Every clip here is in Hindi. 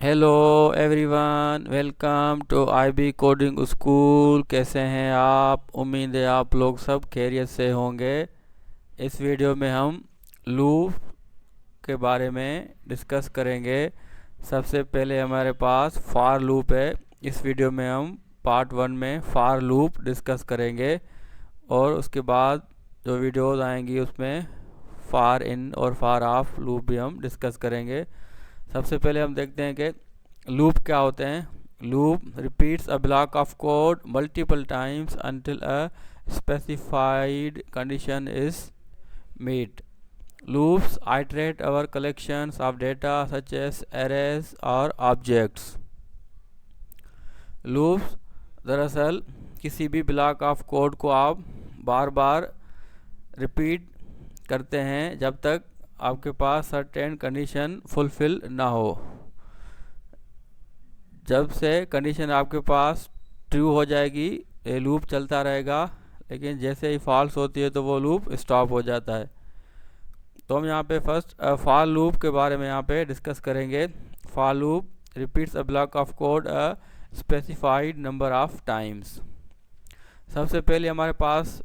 Hello everyone, welcome to IB coding school. कैसे हैं आप? उम्मीद है आप लोग सब खैरियत से होंगे। इस वीडियो में हम लूप के बारे में डिस्कस करेंगे। सबसे पहले हमारे पास फार लूप है। इस वीडियो में हम पार्ट 1 में फार लूप डिस्कस करेंगे और उसके बाद जो वीडियोस आएंगी उसमें फार इन और फार ऑफ लूप भी हम डिस्कस करेंगे। सबसे पहले हम देखते हैं कि लूप क्या होते हैं। Loop repeats a block of code multiple times until a specified condition is met. Loops iterate over collections of data such as arrays or objects. Loops दरअसल किसी भी ब्लॉक ऑफ कोड को आप बार बार रिपीट करते हैं जब तक आपके पास सर्टेन कंडीशन फुलफिल ना हो। जब से कंडीशन आपके पास ट्रू हो जाएगी ये लूप चलता रहेगा, लेकिन जैसे ही फॉल्स होती है तो वो लूप स्टॉप हो जाता है। तो हम यहाँ पे फर्स्ट फॉर लूप के बारे में यहाँ पे डिस्कस करेंगे। For loop repeats a block of code a specified number of times. सबसे पहले हमारे पास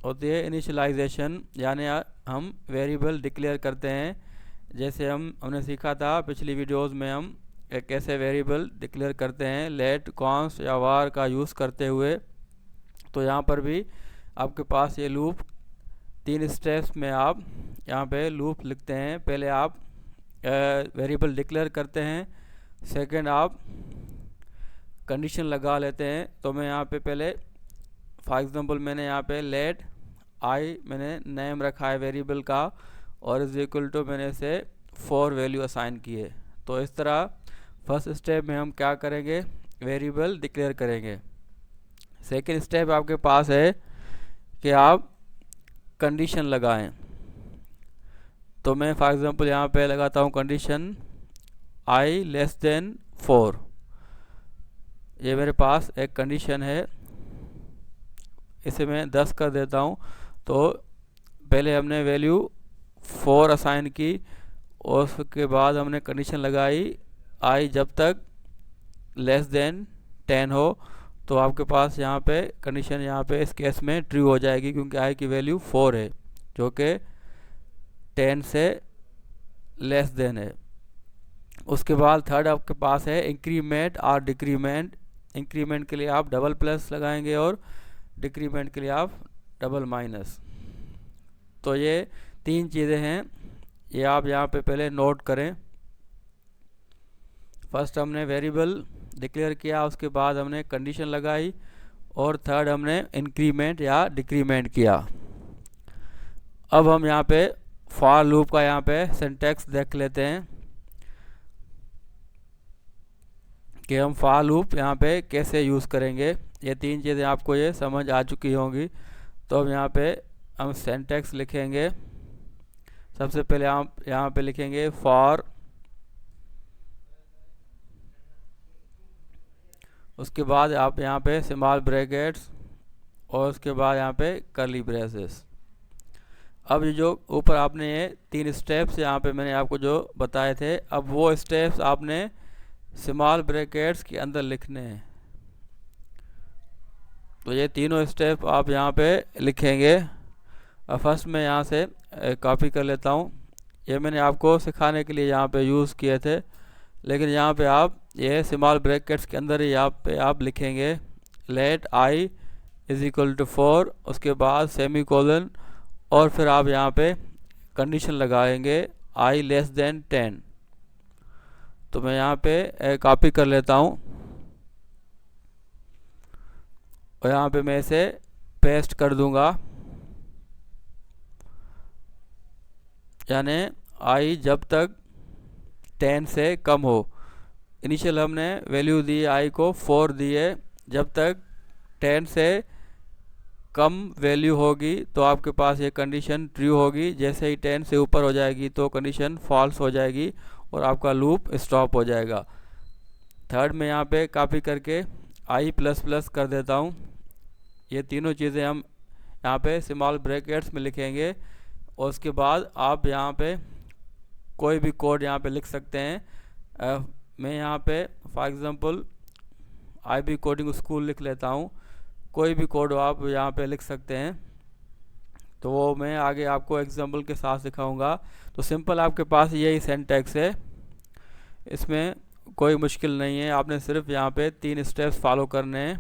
होती है इनिशियलाइजेशन, यानी हम वेरिएबल डिक्लेयर करते हैं। जैसे हमने सीखा था पिछली वीडियोस में हम कैसे वेरिएबल डिक्लेयर करते हैं लेट, कॉन्स्ट या वार का यूज़ करते हुए। तो यहाँ पर भी आपके पास ये लूप 3 स्टेप्स में आप यहाँ पे लूप लिखते हैं। पहले आप वेरिएबल डिक्लेयर करते हैं, सेकंड आप कंडीशन लगा लेते हैं। तो मैं यहाँ पे पहले फॉर एग्जांपल मैंने यहाँ पे लेट आई मैंने नेम रखा है वेरिएबल का और इज इक्वल टू मैंने इसे 4 वैल्यू असाइन की है। तो इस तरह फर्स्ट स्टेप में हम क्या करेंगे, वेरिएबल डिक्लेयर करेंगे। सेकंड स्टेप आपके पास है कि आप कंडीशन लगाएं। तो मैं फॉर एग्जांपल यहाँ पे लगाता हूँ कंडीशन आई लेस देन 4। ये मेरे पास एक कंडीशन है, इसे मैं 10 कर देता हूँ। तो पहले हमने वैल्यू 4 असाइन की और उसके बाद हमने कंडीशन लगाई आई जब तक लेस देन 10 हो। तो आपके पास यहाँ पे कंडीशन यहाँ पे इस केस में ट्रू हो जाएगी क्योंकि आई की वैल्यू 4 है जो कि 10 से लेस देन है। उसके बाद थर्ड आपके पास है इंक्रीमेंट और डिक्रीमेंट। इंक्रीमेंट के लिए आप डबल प्लस लगाएंगे और डिक्रीमेंट के लिए आप डबल माइनस। तो ये 3 चीज़ें हैं, ये आप यहाँ पे पहले नोट करें। फर्स्ट हमने वेरिएबल डिक्लेयर किया, उसके बाद हमने कंडीशन लगाई और थर्ड हमने इंक्रीमेंट या डिक्रीमेंट किया। अब हम यहाँ पे फॉर लूप का यहाँ पे सिंटैक्स देख लेते हैं कि हम फॉर लूप यहाँ पे कैसे यूज़ करेंगे। ये 3 चीज़ें आपको ये समझ आ चुकी होंगी। तो अब यहाँ पे हम सिंटैक्स लिखेंगे। सबसे पहले आप यहाँ पे लिखेंगे फॉर, उसके बाद आप यहाँ पे स्मॉल ब्रैकेट्स और उसके बाद यहाँ पे कर्ली ब्रेसेस। अब ये जो ऊपर आपने ये 3 स्टेप्स यहाँ पे मैंने आपको जो बताए थे, अब वो स्टेप्स आपने स्मॉल ब्रैकेट्स के अंदर लिखने हैं। तो ये तीनों स्टेप आप यहाँ पे लिखेंगे। फर्स्ट में यहाँ से कॉपी कर लेता हूँ। ये मैंने आपको सिखाने के लिए यहाँ पे यूज़ किए थे, लेकिन यहाँ पे आप ये स्मॉल ब्रैकेट्स के अंदर ही यहाँ पे आप लिखेंगे let i is equal to 4, उसके बाद सेमी कोलन और फिर आप यहाँ पे कंडीशन लगाएंगे आई लेस देन 10। तो मैं यहाँ पे कॉपी कर लेता हूँ और यहाँ पे मैं इसे पेस्ट कर दूंगा, यानी आई जब तक 10 से कम हो। इनिशियल हमने वैल्यू दी आई को 4 दिए, जब तक 10 से कम वैल्यू होगी तो आपके पास ये कंडीशन ट्रू होगी। जैसे ही 10 से ऊपर हो जाएगी तो कंडीशन फॉल्स हो जाएगी और आपका लूप स्टॉप हो जाएगा। थर्ड में यहाँ पे कॉपी करके आई प्लस प्लस कर देता हूँ। ये तीनों चीज़ें हम यहाँ पे स्मॉल ब्रैकेट्स में लिखेंगे और उसके बाद आप यहाँ पे कोई भी कोड यहाँ पे लिख सकते हैं। मैं यहाँ पे for example IB coding school लिख लेता हूँ। कोई भी कोड आप यहाँ पे लिख सकते हैं, तो वो मैं आगे आपको एग्जाम्पल के साथ सिखाऊंगा। तो सिंपल आपके पास यही सिंटैक्स है, इसमें कोई मुश्किल नहीं है, आपने सिर्फ यहाँ पे 3 स्टेप्स फॉलो करने हैं।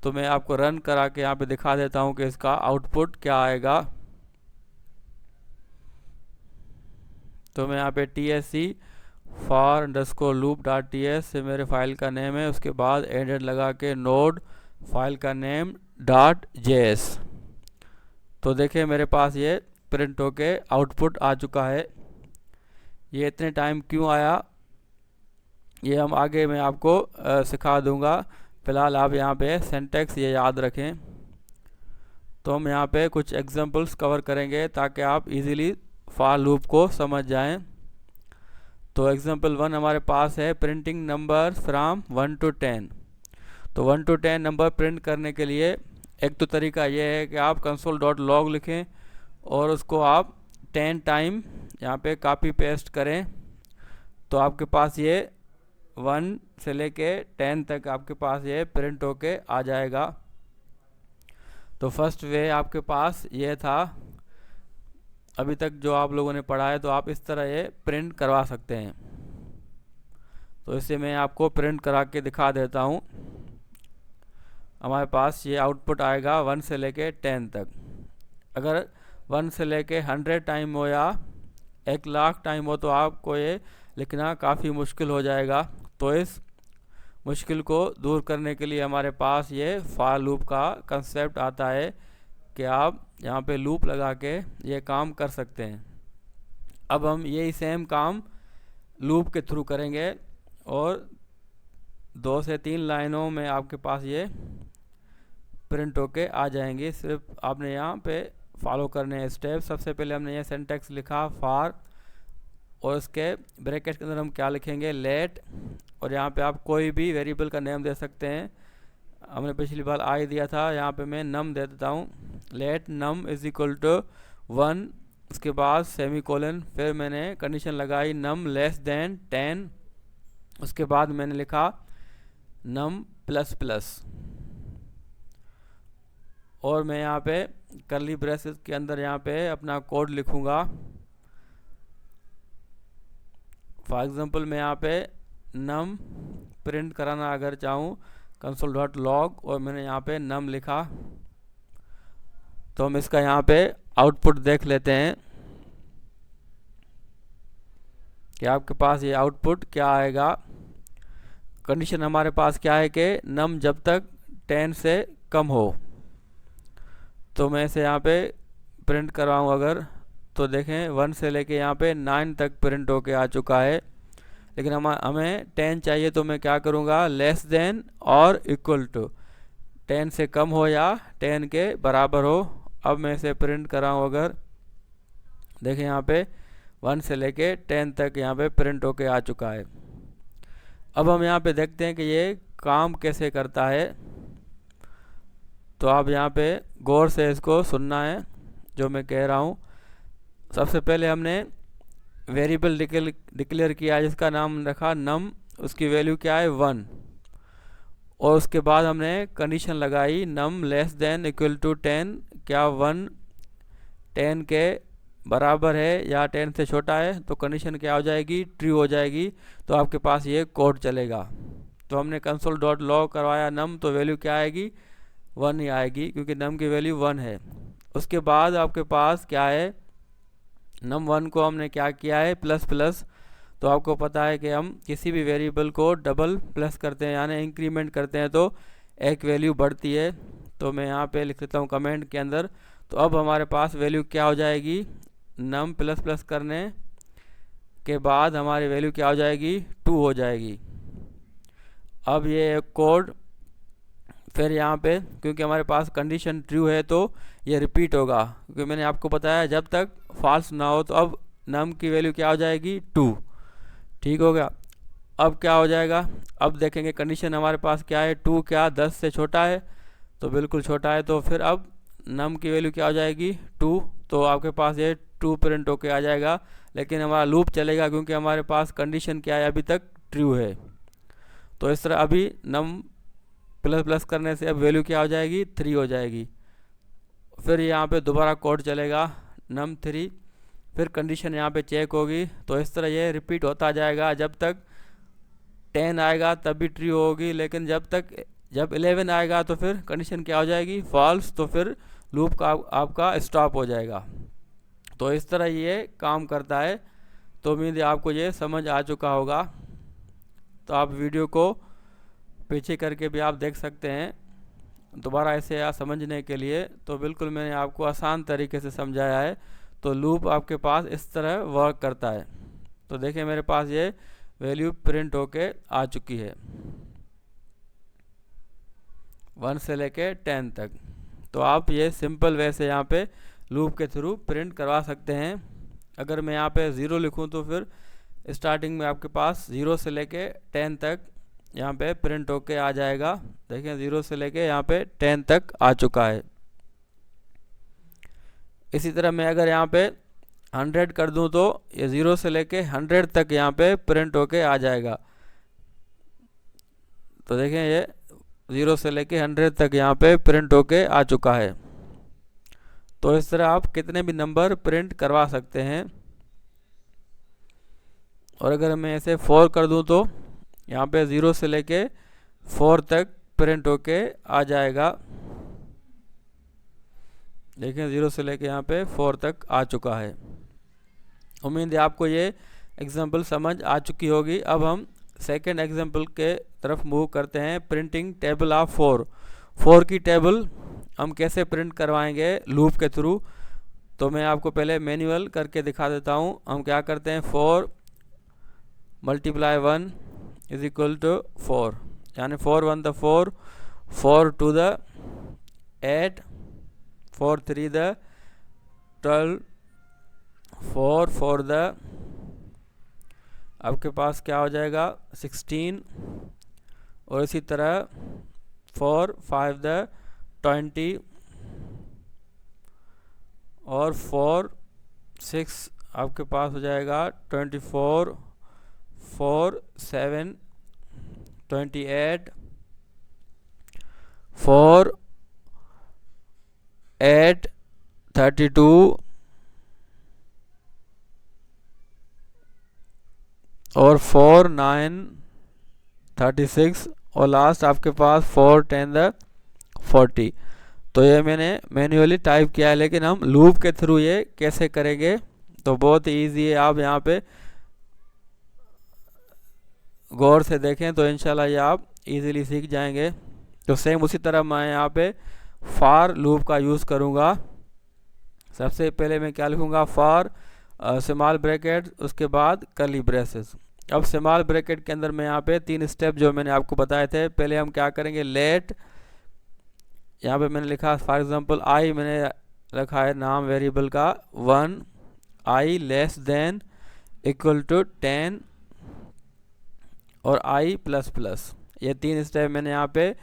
तो मैं आपको रन करा के यहाँ पे दिखा देता हूँ कि इसका आउटपुट क्या आएगा। तो मैं यहाँ पे TSC for_loop.ts से मेरे फाइल का नेम है, उसके बाद एडेड लगा के नोड फाइल का नेम .js। तो देखिए मेरे पास ये प्रिंट होके आउटपुट आ चुका है। ये इतने टाइम क्यों आया, ये हम आगे मैं आपको सिखा दूंगा। फ़िलहाल आप यहाँ पे सिंटैक्स ये याद रखें। तो हम यहाँ पे कुछ एग्जांपल्स कवर करेंगे ताकि आप इजीली फॉर लूप को समझ जाएं। तो एग्जांपल 1 हमारे पास है प्रिंटिंग नंबर फ्रॉम 1 to 10। तो 1 to 10 नंबर प्रिंट करने के लिए एक तो तरीका ये है कि आप console.log लिखें और उसको आप 10 टाइम यहाँ पे कॉपी पेस्ट करें, तो आपके पास ये 1 से लेके 10 तक आपके पास ये प्रिंट होके आ जाएगा। तो फर्स्ट वे आपके पास ये था, अभी तक जो आप लोगों ने पढ़ा है, तो आप इस तरह ये प्रिंट करवा सकते हैं। तो इसे मैं आपको प्रिंट करा के दिखा देता हूँ। हमारे पास ये आउटपुट आएगा 1 से लेके 10 तक। अगर 1 से लेके 100 टाइम हो या 1,00,000 टाइम हो तो आपको ये लिखना काफ़ी मुश्किल हो जाएगा। तो इस मुश्किल को दूर करने के लिए हमारे पास ये फॉर लूप का कंसेप्ट आता है कि आप यहाँ पे लूप लगा के ये काम कर सकते हैं। अब हम यही सेम काम लूप के थ्रू करेंगे और 2 से 3 लाइनों में आपके पास ये प्रिंट होके आ जाएंगे। सिर्फ आपने यहाँ पे फॉलो करने हैं स्टेप। सबसे पहले हमने ये सिंटैक्स लिखा फॉर, और उसके ब्रैकेट के अंदर हम क्या लिखेंगे, लेट, और यहाँ पे आप कोई भी वेरिएबल का नेम दे सकते हैं। हमने पिछली बार आई दिया था, यहाँ पे मैं नम दे देता हूँ। Let num is equal to 1, उसके बाद सेमीकोलन, फिर मैंने कंडीशन लगाई नम लेस देन 10, उसके बाद मैंने लिखा नम प्लस प्लस, और मैं यहाँ पे कर्ली ब्रेसेस के अंदर यहाँ पे अपना कोड लिखूँगा। फॉर एग्जांपल मैं यहाँ पे नम प्रिंट कराना अगर चाहूँ console.log और मैंने यहाँ पे नम लिखा, तो हम इसका यहाँ पे आउटपुट देख लेते हैं कि आपके पास ये आउटपुट क्या आएगा। कंडीशन हमारे पास क्या है कि नम जब तक 10 से कम हो। तो मैं इसे यहाँ पे प्रिंट करवाऊँ अगर, तो देखें 1 से लेके यहाँ पे 9 तक प्रिंट होके आ चुका है, लेकिन हमें 10 चाहिए। तो मैं क्या करूँगा, लेस देन और इक्वल टू, 10 से कम हो या 10 के बराबर हो। अब मैं इसे प्रिंट कराऊँ अगर, देखें यहाँ पे 1 से लेके 10 तक यहाँ पे प्रिंट होके आ चुका है। अब हम यहाँ पे देखते हैं कि ये काम कैसे करता है। तो आप यहाँ पे गौर से इसको सुनना है जो मैं कह रहा हूँ। सबसे पहले हमने वेरिएबल डिक्लेयर किया जिसका नाम रखा नम, उसकी वैल्यू क्या है 1, और उसके बाद हमने कंडीशन लगाई नम लेस देन इक्वल टू 10, क्या 1 10 के बराबर है या 10 से छोटा है, तो कंडीशन क्या हो जाएगी, ट्रू हो जाएगी। तो आपके पास ये कोड चलेगा। तो हमने console.log करवाया नम, तो वैल्यू क्या आएगी, 1 ही आएगी क्योंकि नम की वैल्यू 1 है। उसके बाद आपके पास क्या है, नम 1 को हमने क्या किया है, प्लस प्लस। तो आपको पता है कि हम किसी भी वेरिएबल को डबल प्लस करते हैं यानी इंक्रीमेंट करते हैं तो एक वैल्यू बढ़ती है। तो मैं यहाँ पे लिख लेता हूँ कमेंट के अंदर। तो अब हमारे पास वैल्यू क्या हो जाएगी, नम प्लस प्लस करने के बाद हमारी वैल्यू क्या हो जाएगी, 2 हो जाएगी। अब ये कोड फिर यहाँ पे क्योंकि हमारे पास कंडीशन ट्रू है तो ये रिपीट होगा, क्योंकि मैंने आपको बताया जब तक फॉल्स ना हो। तो अब नम की वैल्यू क्या हो जाएगी, 2, ठीक हो गया। अब क्या हो जाएगा, अब देखेंगे कंडीशन हमारे पास क्या है, 2 क्या 10 से छोटा है, तो बिल्कुल छोटा है। तो फिर अब नम की वैल्यू क्या हो जाएगी, 2, तो आपके पास ये 2 प्रिंट होके आ जाएगा। लेकिन हमारा लूप चलेगा क्योंकि हमारे पास कंडीशन क्या है, अभी तक ट्रू है। तो इस तरह अभी नम प्लस प्लस करने से अब वैल्यू क्या हो जाएगी, 3 हो जाएगी। फिर यहाँ पे दोबारा कोड चलेगा num 3, फिर कंडीशन यहाँ पे चेक होगी। तो इस तरह ये रिपीट होता जाएगा, जब तक 10 आएगा तब भी ट्रू होगी, लेकिन जब 11 आएगा तो फिर कंडीशन क्या हो जाएगी, फॉल्स, तो फिर लूप का आपका स्टॉप हो जाएगा। तो इस तरह ये काम करता है। तो उम्मीद है आपको ये समझ आ चुका होगा। तो आप वीडियो को पीछे करके भी आप देख सकते हैं दोबारा ऐसे समझने के लिए। तो बिल्कुल मैंने आपको आसान तरीके से समझाया है। तो लूप आपके पास इस तरह वर्क करता है। तो देखिए मेरे पास ये वैल्यू प्रिंट होके आ चुकी है 1 से लेके 10 तक। तो आप ये सिंपल वे से यहाँ पे लूप के थ्रू प्रिंट करवा सकते हैं। अगर मैं यहाँ पे 0 लिखूँ तो फिर स्टार्टिंग में आपके पास 0 से लेके 10 तक यहाँ पे प्रिंट होके आ जाएगा। देखिए 0 से लेके यहाँ पे 10 तक आ चुका है। इसी तरह मैं अगर यहाँ पे 100 कर दूं तो ये 0 से लेके 100 तक यहाँ पे प्रिंट होके आ जाएगा। तो देखें ये 0 से लेके 100 तक यहाँ पे प्रिंट होके आ चुका है। तो इस तरह आप कितने भी नंबर प्रिंट करवा सकते हैं। और अगर मैं इसे 4 कर दूं तो यहाँ पे 0 से लेके 4 तक प्रिंट होके आ जाएगा। देखें 0 से लेके यहाँ पे 4 तक आ चुका है। उम्मीद है आपको ये एग्जाम्पल समझ आ चुकी होगी। अब हम सेकेंड एग्जाम्पल के तरफ मूव करते हैं। प्रिंटिंग टेबल ऑफ 4 की टेबल हम कैसे प्रिंट करवाएंगे लूप के थ्रू। तो मैं आपको पहले मैनुअल करके दिखा देता हूँ। हम क्या करते हैं, 4 × 1 इज इक्वल टू 4, यानी 4 1 द 4, 4 2 द 8, 4 3 द 12, 4 4 द आपके पास क्या हो जाएगा 16, और इसी तरह 4 5 द 20, और 4 6 आपके पास हो जाएगा 24, 4 7 28, 4 8 32, और 4 9 36, और लास्ट आपके पास 4 10 द 40। तो ये मैंने मैन्युअली टाइप किया है, लेकिन हम लूप के थ्रू ये कैसे करेंगे तो बहुत ही ईजी है। आप यहाँ पे गौर से देखें तो इंशाल्लाह ये आप इजीली सीख जाएंगे। तो सेम उसी तरह मैं यहाँ पे फॉर लूप का यूज़ करूँगा। सबसे पहले मैं क्या लिखूँगा, फॉर स्मॉल ब्रैकेट, उसके बाद कर्ली ब्रेसेस। अब स्मॉल ब्रैकेट के अंदर मैं यहाँ पे 3 स्टेप जो मैंने आपको बताए थे। पहले हम क्या करेंगे, लेट, यहाँ पे मैंने लिखा फॉर एग्जांपल आई, मैंने रखा है नाम वेरिएबल का 1, आई लेस देन इक्वल टू 10, और आई प्लस प्लस। ये 3 स्टेप मैंने यहाँ पे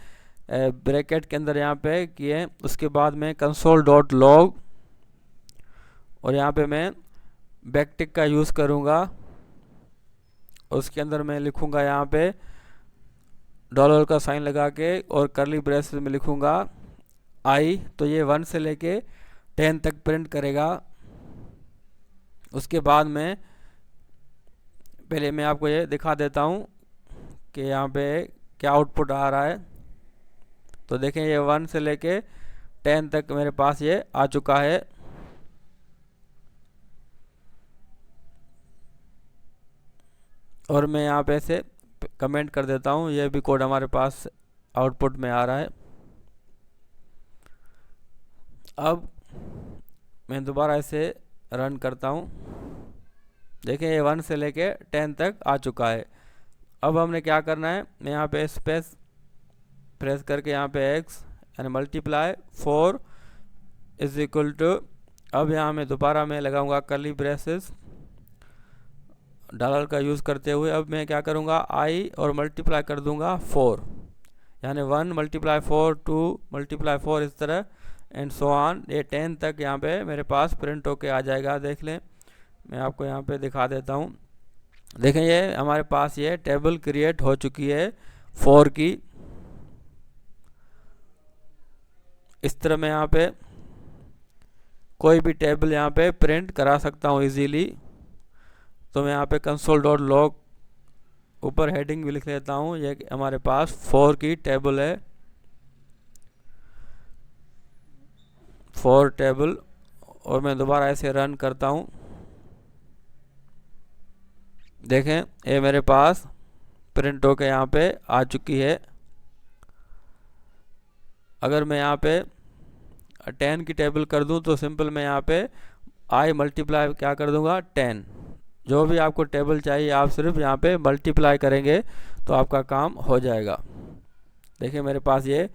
ब्रैकेट के अंदर यहाँ पे किए। उसके बाद में console.log, और यहाँ पे मैं बैकटिक का यूज़ करूँगा। उसके अंदर मैं लिखूँगा यहाँ पे डॉलर का साइन लगा के, और कर्ली ब्रेसेस में लिखूँगा आई। तो ये 1 से लेके 10 तक प्रिंट करेगा। उसके बाद में पहले मैं आपको ये दिखा देता हूँ कि यहाँ पे क्या आउटपुट आ रहा है। तो देखें ये 1 से लेके 10 तक मेरे पास ये आ चुका है। और मैं यहाँ पे से कमेंट कर देता हूँ, ये भी कोड हमारे पास आउटपुट में आ रहा है। अब मैं दोबारा इसे रन करता हूँ। देखें ये 1 से लेके 10 तक आ चुका है। अब हमने क्या करना है, मैं यहाँ पे स्पेस प्रेस करके यहाँ पे x यानी मल्टीप्लाई 4 इज इक्वल टू, अब यहाँ में दोबारा मैं लगाऊंगा कर्ली ब्रेसेस डॉलर का यूज़ करते हुए। अब मैं क्या करूँगा, आई और मल्टीप्लाई कर दूँगा 4, यानी 1 × 4, 2 × 4, इस तरह एंड सो ऑन। ये 10 तक यहाँ पे मेरे पास प्रिंट होके आ जाएगा। देख लें, मैं आपको यहाँ पे दिखा देता हूँ। देखें ये हमारे पास ये टेबल क्रिएट हो चुकी है 4 की। इस तरह मैं यहाँ पे कोई भी टेबल यहाँ पे प्रिंट करा सकता हूँ इजीली। तो मैं यहाँ पे कंसोल डॉट लॉग ऊपर हेडिंग भी लिख लेता हूँ, ये हमारे पास 4 की टेबल है, 4 टेबल। और मैं दोबारा ऐसे रन करता हूँ, देखें ये मेरे पास प्रिंट होके यहाँ पे आ चुकी है। अगर मैं यहाँ पे 10 की टेबल कर दूं तो सिंपल मैं यहाँ पे आई मल्टीप्लाई क्या कर दूंगा 10। जो भी आपको टेबल चाहिए आप सिर्फ यहाँ पे मल्टीप्लाई करेंगे तो आपका काम हो जाएगा। देखिए मेरे पास ये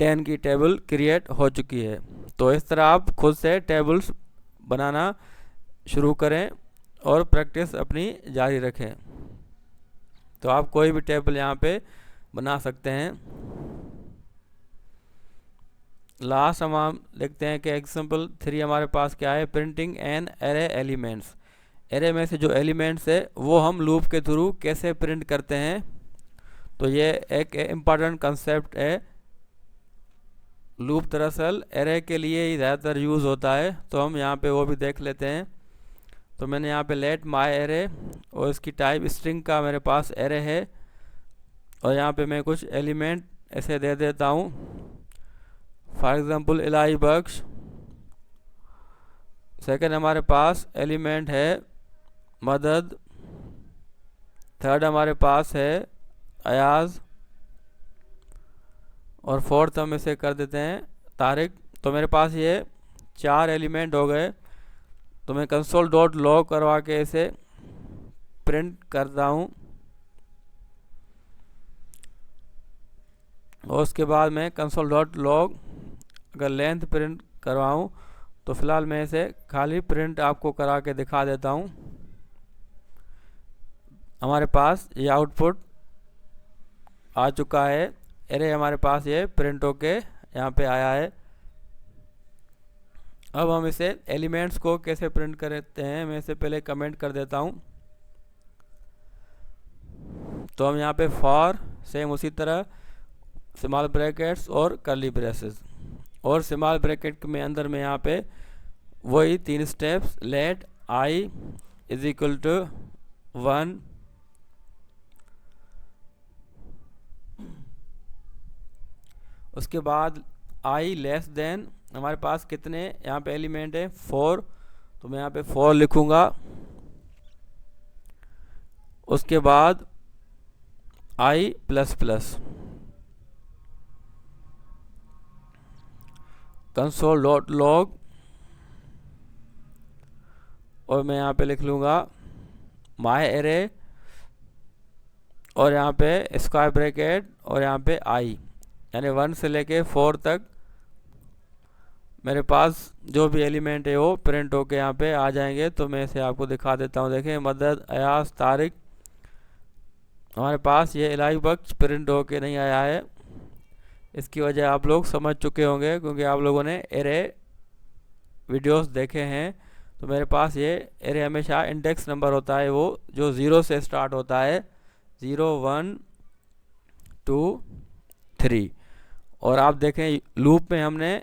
10 की टेबल क्रिएट हो चुकी है। तो इस तरह आप खुद से टेबल्स बनाना शुरू करें और प्रैक्टिस अपनी जारी रखें। तो आप कोई भी टेबल यहाँ पे बना सकते हैं। लास्ट हम देखते हैं कि एग्जाम्पल 3 हमारे पास क्या है, printing an array elements. Array में से जो एलिमेंट्स है वो हम लूप के थ्रू कैसे प्रिंट करते हैं। तो ये एक इम्पॉर्टेंट कंसेप्ट है। लूप दरअसल एरे के लिए ही ज़्यादातर यूज़ होता है, तो हम यहाँ पे वो भी देख लेते हैं। तो मैंने यहाँ पे लेट माई एरे और इसकी टाइप स्ट्रिंग का मेरे पास एरे है, और यहाँ पे मैं कुछ एलिमेंट ऐसे दे देता हूँ। For example Elahi Bakhsh. Second हमारे पास एलिमेंट है मदद। थर्ड हमारे पास है अयाज, और फोर्थ हम इसे कर देते हैं तारिक। तो मेरे पास ये 4 एलिमेंट हो गए। तो मैं कंसोल डॉट लॉग करवा के इसे प्रिंट करता हूँ, और उसके बाद मैं कंसोल डॉट लॉग अगर लेंथ प्रिंट करवाऊँ तो फ़िलहाल मैं इसे खाली प्रिंट आपको करा के दिखा देता हूँ। हमारे पास ये आउटपुट आ चुका है। एरे हमारे पास ये प्रिंट होके यहाँ पे आया है। अब हम इसे एलिमेंट्स को कैसे प्रिंट करते हैं, मैं इसे पहले कमेंट कर देता हूँ। तो हम यहाँ पे फॉर सेम उसी तरह स्मॉल ब्रैकेट्स और कर्ली ब्रेसेस, और स्मॉल ब्रैकेट में अंदर में यहाँ पे वही 3 steps, let i is equal to 1, उसके बाद आई लेस देन हमारे पास कितने यहाँ पे एलिमेंट है 4, तो मैं यहाँ पे 4 लिखूँगा। उसके बाद I plus plus, console dot log, और मैं यहाँ पे लिख लूँगा माई एरे, और यहाँ पे स्क्वायर ब्रैकेट, और यहाँ पे आई, यानी 1 से लेके 4 तक मेरे पास जो भी एलिमेंट है वो प्रिंट होके यहाँ पे आ जाएंगे। तो मैं इसे आपको दिखा देता हूँ। देखें मदद अयाज तारिक, हमारे पास ये इलाही बख्श प्रिंट होके नहीं आया है। इसकी वजह आप लोग समझ चुके होंगे क्योंकि आप लोगों ने एरे वीडियोस देखे हैं। तो मेरे पास ये एरे हमेशा इंडेक्स नंबर होता है, वो जो 0 से स्टार्ट होता है, 0 1 2 3। और आप देखें लूप में हमने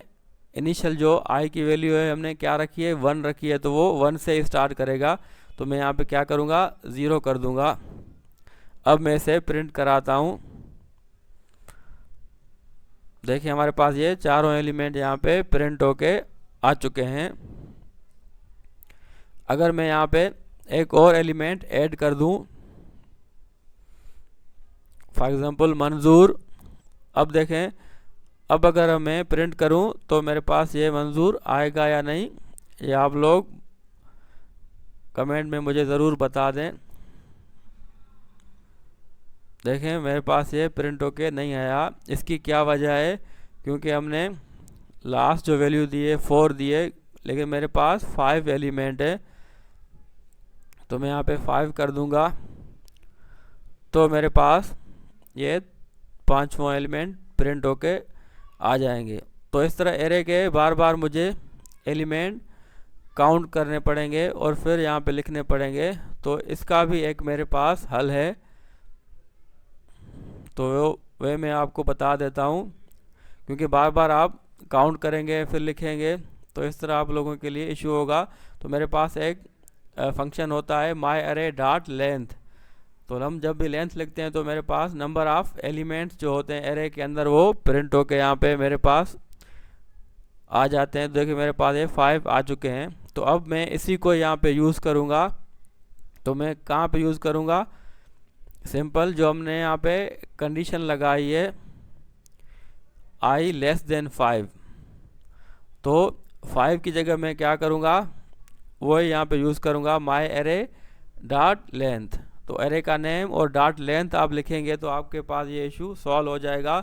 इनिशियल जो आई की वैल्यू है हमने क्या रखी है 1 रखी है, तो वो 1 से स्टार्ट करेगा। तो मैं यहाँ पे क्या करूँगा 0 कर दूँगा। अब मैं इसे प्रिंट कराता हूँ। देखिए हमारे पास ये चारों एलिमेंट यहाँ पे प्रिंट होके आ चुके हैं। अगर मैं यहाँ पे एक और एलिमेंट ऐड कर दूँ, फॉर एग्ज़ाम्पल मंजूर, अब देखें अब अगर मैं प्रिंट करूं तो मेरे पास ये मंजूर आएगा या नहीं, ये आप लोग कमेंट में मुझे ज़रूर बता दें। देखें मेरे पास ये प्रिंट होके नहीं आया। इसकी क्या वजह है, क्योंकि हमने लास्ट जो वैल्यू दी है 4 दी है, लेकिन मेरे पास 5 एलिमेंट है। तो मैं यहाँ पे 5 कर दूँगा, तो मेरे पास ये 5वां एलिमेंट प्रिंट होके आ जाएंगे। तो इस तरह एरे के बार बार मुझे एलिमेंट काउंट करने पड़ेंगे और फिर यहाँ पे लिखने पड़ेंगे। तो इसका भी एक मेरे पास हल है, तो वह मैं आपको बता देता हूँ, क्योंकि बार बार आप काउंट करेंगे फिर लिखेंगे तो इस तरह आप लोगों के लिए इशू होगा। तो मेरे पास एक फंक्शन होता है माई अरे डॉट लेंथ। तो हम जब भी लेंथ लिखते हैं तो मेरे पास नंबर ऑफ़ एलिमेंट्स जो होते हैं एरे के अंदर वो प्रिंट होके यहाँ पे मेरे पास आ जाते हैं। तो देखिए मेरे पास ये 5 आ चुके हैं। तो अब मैं इसी को यहाँ पे यूज़ करूँगा। तो मैं कहाँ पे यूज़ करूँगा, सिंपल जो हमने यहाँ पे कंडीशन लगाई है i लेस देन 5, तो 5 की जगह मैं क्या करूँगा, वो यहाँ पे यूज़ करूँगा माई एरे डॉट लेंथ। तो एरे का नेम और डॉट लेंथ आप लिखेंगे तो आपके पास ये इशू सॉल्व हो जाएगा।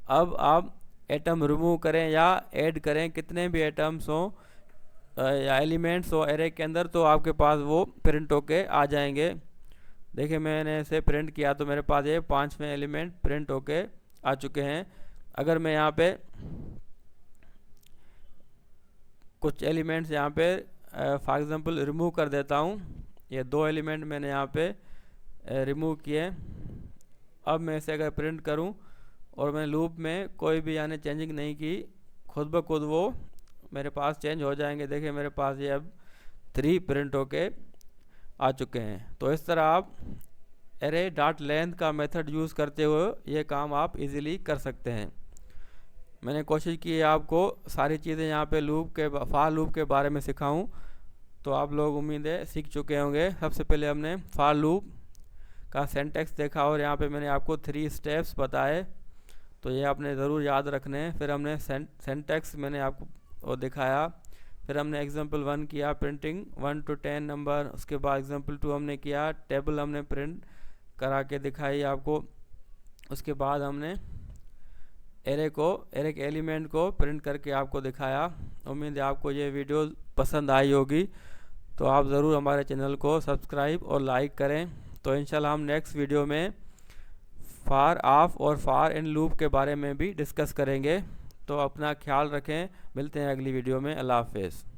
अब आप एटम रिमूव करें या ऐड करें, कितने भी एटम्स हों या एलिमेंट्स हो एरे के अंदर, तो आपके पास वो प्रिंट होके आ जाएंगे। देखिए मैंने इसे प्रिंट किया तो मेरे पास ये 5वें एलिमेंट प्रिंट होके आ चुके हैं। अगर मैं यहाँ पे कुछ एलिमेंट्स यहाँ पे फॉर एग्जांपल रिमूव कर देता हूँ, ये 2 एलिमेंट मैंने यहाँ पे रिमूव किए। अब मैं इसे अगर प्रिंट करूँ और मैं लूप में कोई भी यानी चेंजिंग नहीं की, खुद ब खुद वो मेरे पास चेंज हो जाएंगे। देखिए मेरे पास ये अब 3 प्रिंट होके आ चुके हैं। तो इस तरह आप एरे डॉट लेंथ का मेथड यूज़ करते हुए ये काम आप इजीली कर सकते हैं। मैंने कोशिश की है आपको सारी चीज़ें यहाँ पे फॉर लूप के बारे में सिखाऊं, तो आप लोग उम्मीद है सीख चुके होंगे। सबसे पहले हमने फॉर लूप का सिंटैक्स देखा और यहाँ पे मैंने आपको 3 स्टेप्स बताए, तो ये आपने ज़रूर याद रखने हैं। फिर हमने सिंटैक्स मैंने आपको वो दिखाया। फिर हमने एग्जांपल 1 किया प्रिंटिंग 1 to 10 नंबर। उसके बाद एग्जांपल 2 हमने किया टेबल हमने प्रिंट करा के दिखाई आपको। उसके बाद हमने एरे के एलिमेंट को प्रिंट करके आपको दिखाया। उम्मीद है आपको ये वीडियो पसंद आई होगी, तो आप ज़रूर हमारे चैनल को सब्सक्राइब और लाइक करें। तो इंशाल्लाह हम नेक्स्ट वीडियो में फॉर ऑफ और फॉर इन लूप के बारे में भी डिस्कस करेंगे। तो अपना ख्याल रखें, मिलते हैं अगली वीडियो में। अल्लाह हाफ़िज़।